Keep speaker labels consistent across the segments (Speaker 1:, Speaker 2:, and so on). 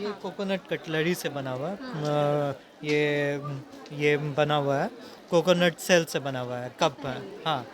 Speaker 1: ये coconut cutlery से बना हुआ है। ये बना हुआ है, कोकोनट सेल से बना हुआ है, कप है। हाँ,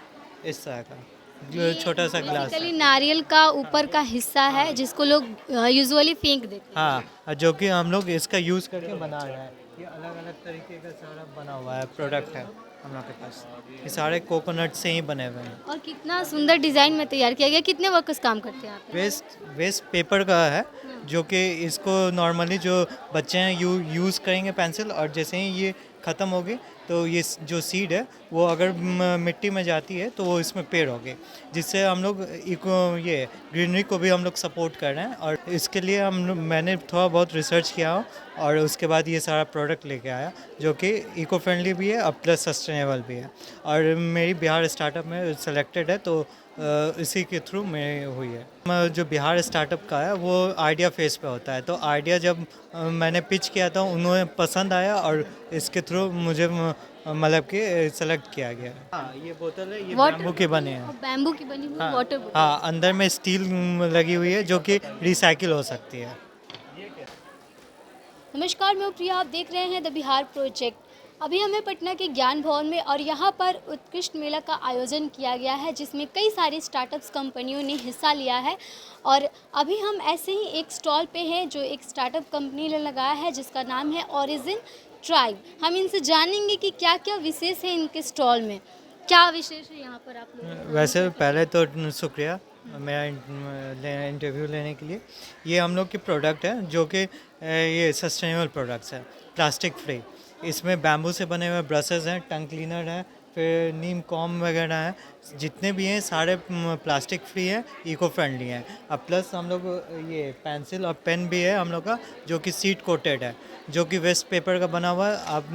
Speaker 1: इस तरह का जो
Speaker 2: ये
Speaker 1: छोटा सा ग्लास
Speaker 2: बेसिकली
Speaker 1: है।
Speaker 2: नारियल का ऊपर का हिस्सा है जिसको लोग यूजुअली फेंक देते हैं।
Speaker 1: हाँ, और जो कि हम लोग इसका यूज़ करके बना रहे हैं। ये अलग अलग तरीके का सारा बना हुआ है, प्रोडक्ट है हम लोग के पास। ये सारे कोकोनट से ही बने हुए हैं।
Speaker 2: और कितना सुंदर डिजाइन में तैयार किया गया। कितने वर्कर्स काम करते हैं यहाँ पे?
Speaker 1: वेस्ट पेपर का है, जो कि इसको नॉर्मली जो बच्चे हैं यूज़ करेंगे पेंसिल, और जैसे ही ये ख़त्म होगी तो ये जो सीड है वो अगर मिट्टी में जाती है तो वो इसमें पेड़ होगी, जिससे हम लोग इको ये ग्रीनरी को भी हम लोग सपोर्ट कर रहे हैं। और इसके लिए मैंने थोड़ा बहुत रिसर्च किया और उसके बाद ये सारा प्रोडक्ट लेके आया, जो कि इको फ्रेंडली भी है और प्लस सस्टेनेबल भी है। और मेरी बिहार स्टार्टअप में सेलेक्टेड है, तो इसी के थ्रू मेरी हुई है। जो बिहार स्टार्टअप का है वो आइडिया फेस पे होता है, तो आइडिया जब मैंने पिच किया था उन्हें पसंद आया और इसके थ्रू मुझे मतलब कि सेलेक्ट किया गया। हाँ, ये बोतल है, ये बैम्बू की बनी है।
Speaker 2: बैम्बू की बनी हुई
Speaker 1: हाँ,
Speaker 2: वाटर बोतल।
Speaker 1: हाँ, अंदर में स्टील लगी हुई है जो कि रिसाइकिल हो सकती है।
Speaker 2: नमस्कार, मैं प्रिया, आप देख रहे हैं द बिहार प्रोजेक्ट। अभी हमें पटना के ज्ञान भवन में और यहाँ पर उत्कृष्ट मेला का आयोजन किया गया है जिसमें कई सारी स्टार्टअप्स कंपनियों ने हिस्सा लिया है। और अभी हम ऐसे ही एक स्टॉल पे हैं जो एक स्टार्टअप कंपनी ने लगाया है जिसका नाम है ओरिजिन ट्राइब। हम इनसे जानेंगे कि क्या क्या विशेष है इनके स्टॉल में, क्या विशेष है यहाँ पर आप लोग।
Speaker 1: वैसे पहले तो शुक्रिया मेरा इंटरव्यू लेने के लिए। ये हम लोग की प्रोडक्ट है जो कि ये सस्टेनेबल प्रोडक्ट्स है, प्लास्टिक फ्री। इसमें बैम्बू से बने हुए ब्रशेज़ हैं, टंग क्लीनर है, फिर नीम कॉम वगैरह है, जितने भी हैं सारे प्लास्टिक फ्री है, इको फ्रेंडली हैं। अब प्लस हम लोग ये पेंसिल और पेन भी है हम लोग का, जो कि सीड कोटेड है, जो कि वेस्ट पेपर का बना हुआ है। आप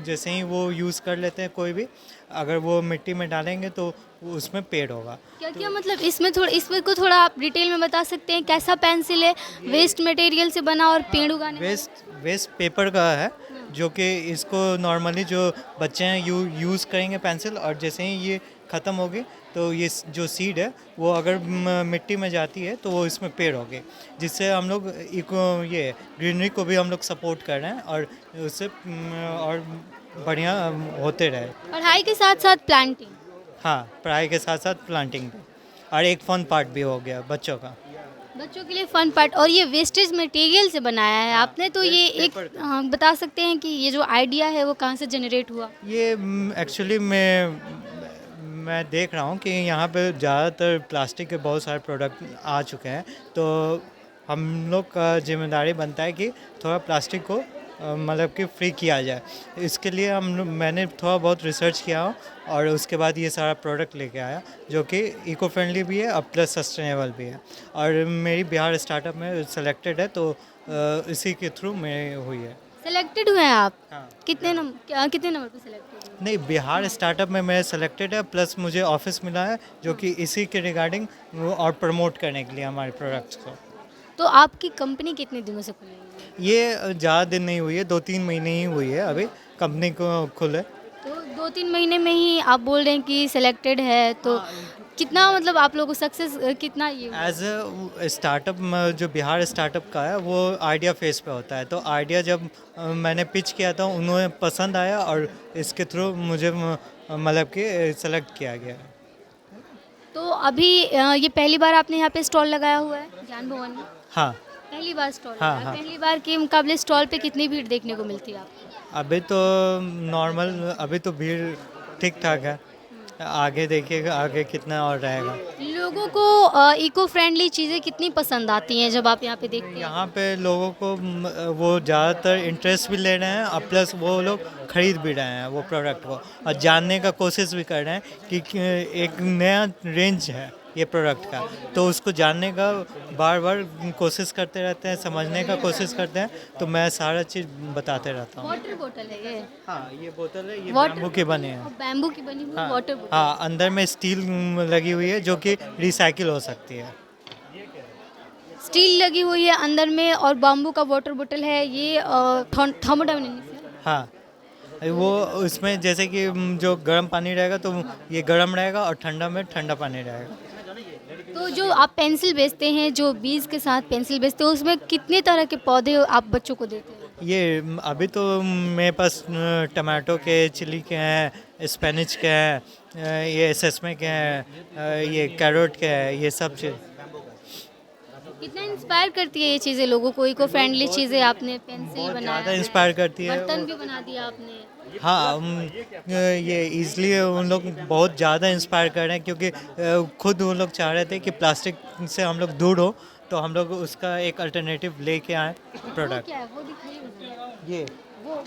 Speaker 1: जैसे ही वो यूज़ कर लेते हैं कोई भी, अगर वो मिट्टी में डालेंगे तो उसमें पेड़ होगा।
Speaker 2: क्या क्या मतलब इसमें को थोड़ा आप डिटेल में बता सकते हैं कैसा पेंसिल है, वेस्ट मटेरियल से बना और पेड़ उगाने वाला?
Speaker 1: वेस्ट पेपर का है, जो कि इसको नॉर्मली जो बच्चे हैं यूज़ करेंगे पेंसिल, और जैसे ही ये ख़त्म होगी तो ये जो सीड है वो अगर मिट्टी में जाती है तो वो इसमें पेड़ होगी, जिससे हम लोग इको ये ग्रीनरी को भी हम लोग सपोर्ट कर रहे हैं और उससे और बढ़िया होते रहे।
Speaker 2: पढ़ाई के साथ साथ प्लांटिंग।
Speaker 1: हाँ, पढ़ाई के साथ साथ प्लांटिंग भी, और एक फन पार्ट भी हो गया बच्चों का।
Speaker 2: बच्चों के लिए फन पार्ट। और ये वेस्टेज मटेरियल से बनाया है आपने, तो ये एक बता सकते हैं कि ये जो आइडिया है वो कहाँ से जनरेट हुआ?
Speaker 1: ये एक्चुअली मैं देख रहा हूँ कि यहाँ पे ज़्यादातर प्लास्टिक के बहुत सारे प्रोडक्ट आ चुके हैं, तो हम लोग का जिम्मेदारी बनता है कि थोड़ा प्लास्टिक को मतलब कि फ्री किया जाए। इसके लिए मैंने थोड़ा बहुत रिसर्च किया और उसके बाद ये सारा प्रोडक्ट लेके आया, जो कि इको फ्रेंडली भी है और प्लस सस्टेनेबल भी है। और मेरी बिहार स्टार्टअप में सेलेक्टेड है, तो इसी के थ्रू मेरी हुई है।
Speaker 2: सेलेक्टेड हुए हैं आप?
Speaker 1: हाँ।
Speaker 2: कितने नंबर पे सेलेक्टेड हुए?
Speaker 1: नहीं, बिहार स्टार्टअप में मैं सेलेक्टेड है, प्लस मुझे ऑफिस मिला है जो कि इसी के रिगार्डिंग और प्रमोट करने के लिए हमारे प्रोडक्ट्स को।
Speaker 2: तो आपकी कंपनी कितने दिनों से खुली हुई है?
Speaker 1: ये ज़्यादा दिन नहीं हुई है, 2-3 महीने ही हुई है अभी कंपनी को खुले।
Speaker 2: तो 2-3 महीने में ही आप बोल रहे हैं कि सिलेक्टेड है, तो कितना मतलब आप लोगों को सक्सेस कितना ये हुआ?
Speaker 1: एज अ स्टार्टअप जो बिहार स्टार्टअप का है वो आइडिया फेस पे होता है, तो आइडिया जब मैंने पिच किया था उन्हें पसंद आया और इसके थ्रू मुझे मतलब कि सेलेक्ट किया गया।
Speaker 2: तो अभी ये पहली बार आपने यहाँ पे स्टॉल लगाया हुआ है ज्ञान भवन में?
Speaker 1: हाँ।
Speaker 2: पहली बार स्टॉल
Speaker 1: हाँ,
Speaker 2: लगाया।
Speaker 1: हाँ।
Speaker 2: पहली बार के मुकाबले स्टॉल पे कितनी भीड़ देखने को मिलती है आपको?
Speaker 1: अभी तो नॉर्मल, अभी तो भीड़ ठीक ठाक है, आगे देखिएगा आगे कितना और रहेगा।
Speaker 2: लोगों को इको फ्रेंडली चीज़ें कितनी पसंद आती हैं जब आप यहाँ पे देखते हैं?
Speaker 1: यहाँ पे लोगों को वो ज़्यादातर इंटरेस्ट भी ले रहे हैं और प्लस वो लोग खरीद भी रहे हैं वो प्रोडक्ट को, और जानने का कोशिश भी कर रहे हैं कि एक नया रेंज है ये प्रोडक्ट का, तो उसको जानने का बार बार कोशिश करते रहते हैं, समझने का कोशिश करते हैं, तो मैं सारा चीज़ बताते रहता हूँ।
Speaker 2: वाटर बोतल है ये?
Speaker 1: हाँ, ये बोतल है, ये
Speaker 2: Water-
Speaker 1: बैम्बू की बनी है।
Speaker 2: बैम्बू की बनी हुई
Speaker 1: हाँ,
Speaker 2: वाटर बोतल।
Speaker 1: हाँ, अंदर में स्टील लगी हुई है जो कि रिसाइकिल हो सकती है।
Speaker 2: स्टील लगी हुई है अंदर में और बाम्बू का वाटर बोतल है ये थर्मोडायनेमिक्स है।
Speaker 1: हाँ, वो उसमें जैसे कि जो गर्म पानी रहेगा तो ये गर्म रहेगा और ठंडा में ठंडा पानी रहेगा।
Speaker 2: तो जो आप पेंसिल बेचते हैं, जो बीज के साथ पेंसिल बेचते हो, उसमें कितने तरह के पौधे आप बच्चों को देते हैं?
Speaker 1: ये अभी तो मेरे पास टमाटो के, चिली के हैं, स्पेनिच के हैं, ये सेसमे के हैं, ये कैरोट के हैं, ये सब चीज़।
Speaker 2: कितना इंस्पायर करती है ये चीज़ें लोगों को? इको फ्रेंडली चीज़ें, आपने पेंसिल
Speaker 1: बहुत
Speaker 2: बनाया
Speaker 1: ज़्यादा
Speaker 2: है,
Speaker 1: इंस्पायर करती है।
Speaker 2: बर्तन भी बना दिया आपने।
Speaker 1: हाँ, ये इसलिए उन लोग बहुत ज़्यादा इंस्पायर कर रहे हैं क्योंकि खुद वो लोग चाह रहे थे कि प्लास्टिक से हम लोग दूर हो, तो हम लोग उसका एक अल्टरनेटिव लेके आए
Speaker 2: वो
Speaker 1: प्रोडक्ट।
Speaker 2: क्या है, वो दिखाइए मुझे।
Speaker 1: ये
Speaker 2: वो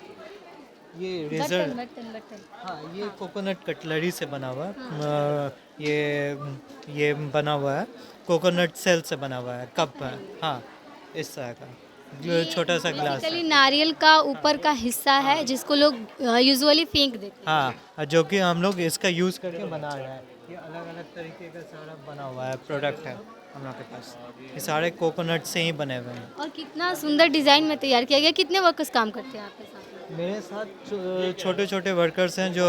Speaker 1: ये
Speaker 2: बर्तन
Speaker 1: रेजर,
Speaker 2: बर्तन बर्तन।
Speaker 1: हाँ ये कोकोनट कटलरी से बना हुआ है। ये बना हुआ है, कोकोनट सेल से बना हुआ है, कप है। हाँ, इस तरह का जो छोटा सा ग्लास
Speaker 2: बेसिकली
Speaker 1: है।
Speaker 2: नारियल का ऊपर का हिस्सा है जिसको लोग यूजुअली फेंक देते हैं।
Speaker 1: हाँ, जो कि हम लोग इसका यूज़ करके बना रहे हैं। ये अलग अलग तरीके का सारा बना हुआ है प्रोडक्ट है हम लोग के पास। ये सारे कोकोनट से ही बने हुए हैं।
Speaker 2: और कितना सुंदर डिज़ाइन में तैयार किया गया। कितने वर्कर्स काम करते हैं आपके साथ?
Speaker 1: मेरे साथ छोटे छोटे वर्कर्स हैं जो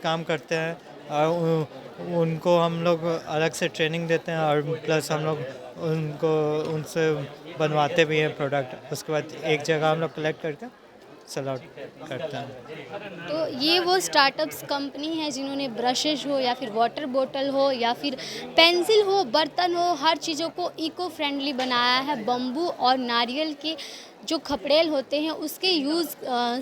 Speaker 1: काम करते हैं, और उनको हम लोग अलग से ट्रेनिंग देते हैं, और प्लस हम लोग उनसे बनवाते भी हैं प्रोडक्ट। उसके बाद एक जगह हम लोग कलेक्ट करके सेल आउट करते हैं।
Speaker 2: तो ये वो स्टार्टअप्स कंपनी है जिन्होंने ब्रशेस हो या फिर वाटर बोतल हो या फिर पेंसिल हो, बर्तन हो, हर चीज़ों को इको फ्रेंडली बनाया है। बम्बू और नारियल के जो खपड़ेल होते हैं उसके यूज़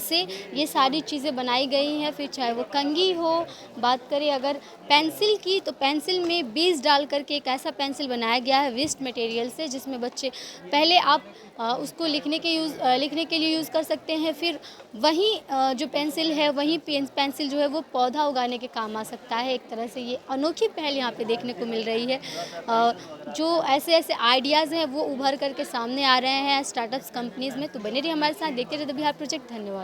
Speaker 2: से ये सारी चीज़ें बनाई गई हैं। फिर चाहे वो कंघी हो, बात करें अगर पेंसिल की, तो पेंसिल में बीज डाल करके एक ऐसा पेंसिल बनाया गया है वेस्ट मटेरियल से, जिसमें बच्चे पहले आप उसको लिखने के लिए यूज़ कर सकते हैं। फिर वहीं जो पेंसिल है, वहीं पेंसिल जो है वो पौधा उगाने के काम आ सकता है। एक तरह से ये अनोखी पहल यहाँ पे देखने को मिल रही है। जो ऐसे ऐसे आइडियाज़ हैं वो उभर करके सामने आ रहे हैं स्टार्टअप्स कंपनीज़ में। तो बने रहिए हमारे साथ, देखते रहिए द बिहार प्रोजेक्ट। धन्यवाद।